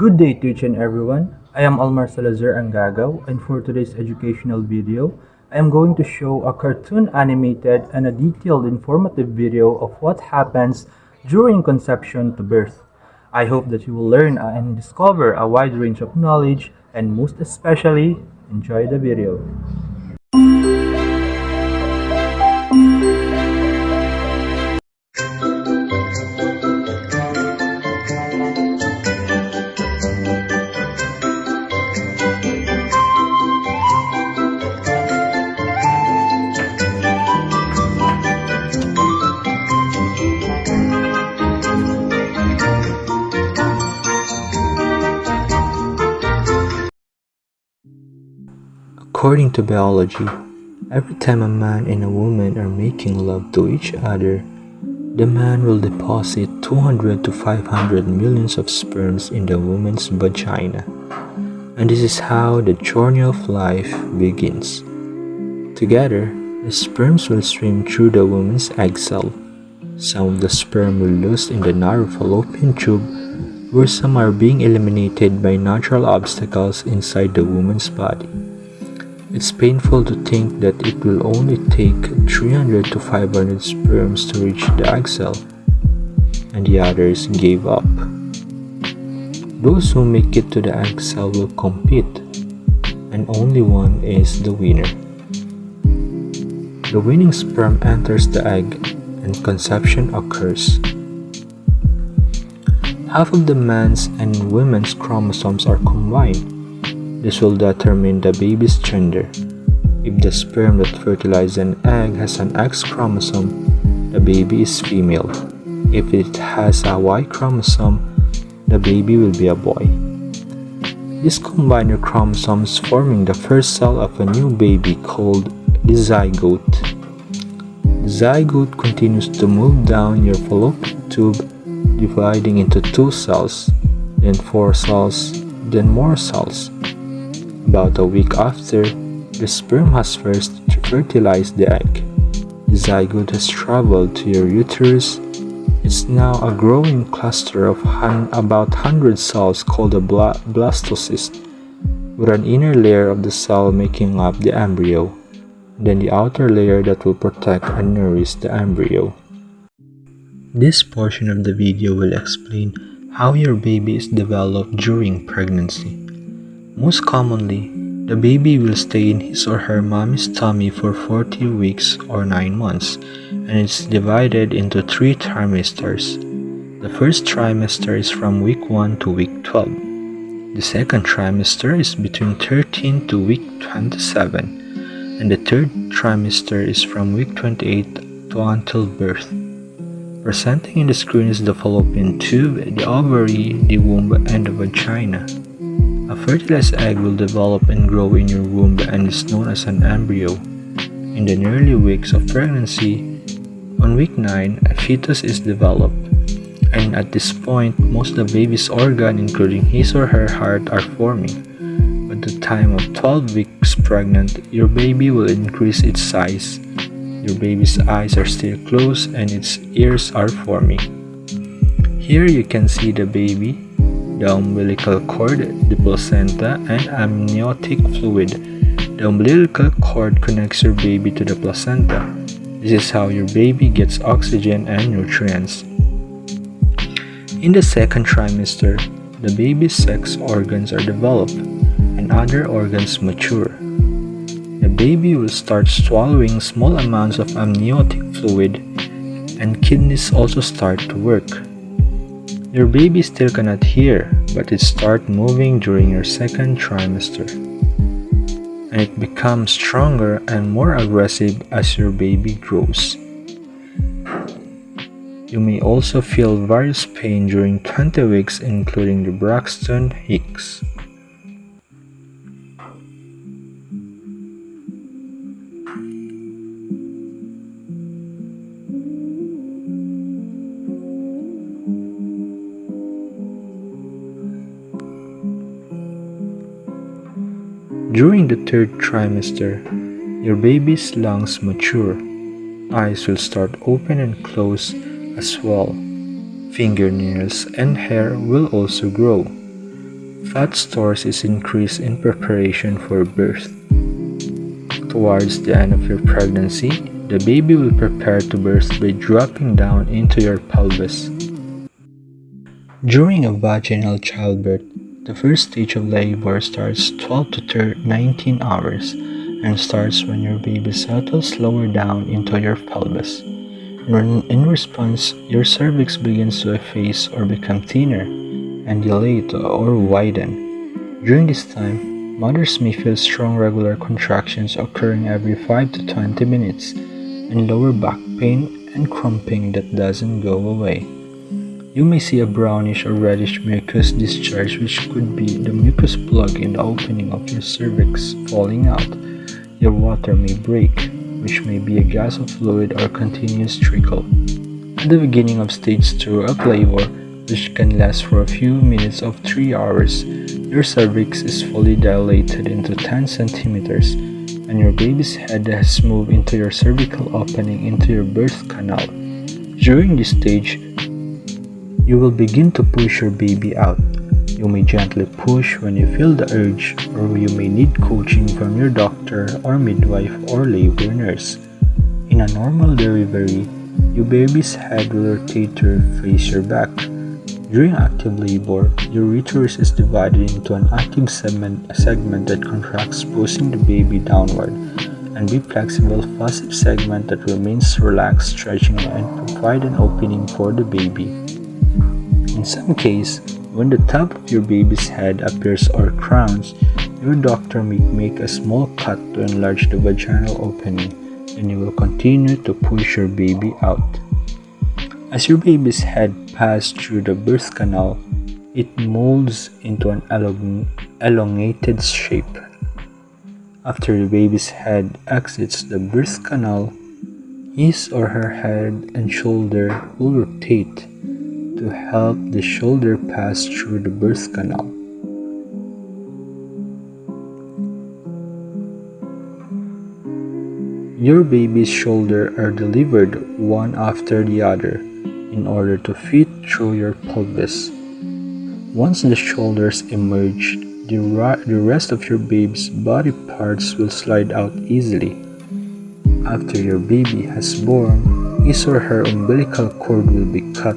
Good day to each and everyone. I am Almar Salazar Angagaw, and for today's educational video, I am going to show a cartoon animated and a detailed informative video of what happens during conception to birth. I hope that you will learn and discover a wide range of knowledge and most especially enjoy the video. According to biology, every time a man and a woman are making love to each other, the man will deposit 200 to 500 millions of sperms in the woman's vagina. And this is how the journey of life begins. Together, the sperms will swim through the woman's egg cell. Some of the sperm will lose in the narrow fallopian tube, where some are being eliminated by natural obstacles inside the woman's body. It's painful to think that it will only take 300 to 500 sperms to reach the egg cell, and the others gave up. Those who make it to the egg cell will compete, and only one is the winner. The winning sperm enters the egg, and conception occurs. Half of the man's and women's chromosomes are combined. This will determine the baby's gender. If the sperm that fertilizes an egg has an X chromosome, the baby is female. If it has a Y chromosome, the baby will be a boy. These combine their chromosomes, forming the first cell of a new baby called the zygote. The zygote continues to move down your fallopian tube, dividing into 2 cells, then 4 cells, then more cells. About a week after, the sperm has first fertilized the egg. The zygote has traveled to your uterus. It's now a growing cluster of about 100 cells called a blastocyst, with an inner layer of the cell making up the embryo, then the outer layer that will protect and nourish the embryo. This portion of the video will explain how your baby is developed during pregnancy. Most commonly, the baby will stay in his or her mommy's tummy for 40 weeks or 9 months, and it's divided into 3 trimesters. The first trimester is from week 1 to week 12. The second trimester is between 13 to week 27, and the third trimester is from week 28 to until birth. Presenting in the screen is the fallopian tube, the ovary, the womb, and the vagina. A fertilized egg will develop and grow in your womb and is known as an embryo. In the early weeks of pregnancy, on week 9, a fetus is developed, and at this point, most of the baby's organs, including his or her heart, are forming. At the time of 12 weeks pregnant, your baby will increase its size. Your baby's eyes are still closed and its ears are forming. Here you can see the baby, the umbilical cord, the placenta, and amniotic fluid. The umbilical cord connects your baby to the placenta. This is how your baby gets oxygen and nutrients. In the second trimester, the baby's sex organs are developed and other organs mature. The baby will start swallowing small amounts of amniotic fluid, and kidneys also start to work. Your baby still cannot hear, but it starts moving during your second trimester. And it becomes stronger and more aggressive as your baby grows. You may also feel various pain during 20 weeks, including the Braxton Hicks. During the third trimester, your baby's lungs mature. Eyes will start open and close as well. Fingernails and hair will also grow. Fat stores is increased in preparation for birth. Towards the end of your pregnancy, the baby will prepare to birth by dropping down into your pelvis. During a vaginal childbirth, the first stage of labor starts 12 to 19 hours and starts when your baby settles lower down into your pelvis. In response, your cervix begins to efface or become thinner and dilate or widen. During this time, mothers may feel strong regular contractions occurring every 5 to 20 minutes and lower back pain and cramping that doesn't go away. You may see a brownish or reddish mucus discharge, which could be the mucus plug in the opening of your cervix falling out. Your water may break, which may be a gas of fluid or continuous trickle. At the beginning of stage 2 of labor, which can last for a few minutes of 3 hours, your cervix is fully dilated into 10 centimeters, and your baby's head has moved into your cervical opening into your birth canal. During this stage, you will begin to push your baby out. You may gently push when you feel the urge, or you may need coaching from your doctor or midwife or labor nurse. In a normal delivery, your baby's head will rotate to face your back. During active labor, your uterus is divided into an active segment that contracts, pushing the baby downward, and be flexible passive segment that remains relaxed, stretching and provide an opening for the baby. In some cases, when the top of your baby's head appears or crowns, your doctor may make a small cut to enlarge the vaginal opening, and you will continue to push your baby out. As your baby's head passes through the birth canal, it molds into an elongated shape. After the baby's head exits the birth canal, his or her head and shoulder will rotate to help the shoulder pass through the birth canal. Your baby's shoulders are delivered one after the other in order to fit through your pelvis. Once the shoulders emerge, the rest of your baby's body parts will slide out easily. After your baby has born, his or her umbilical cord will be cut.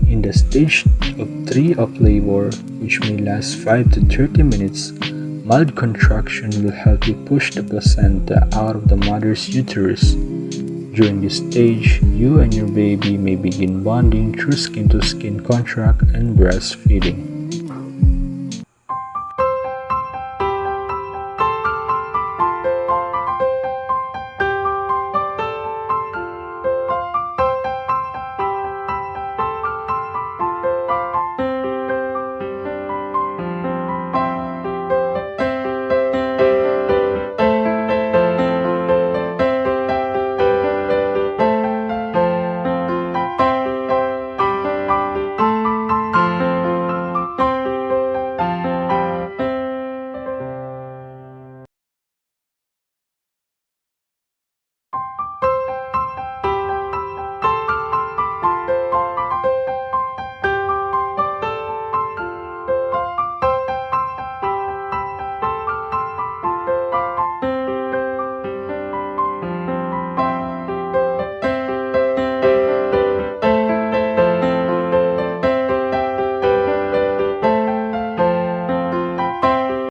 In the stage 3 of labor, which may last 5 to 30 minutes, mild contraction will help you push the placenta out of the mother's uterus. During this stage, you and your baby may begin bonding through skin-to-skin contact and breastfeeding.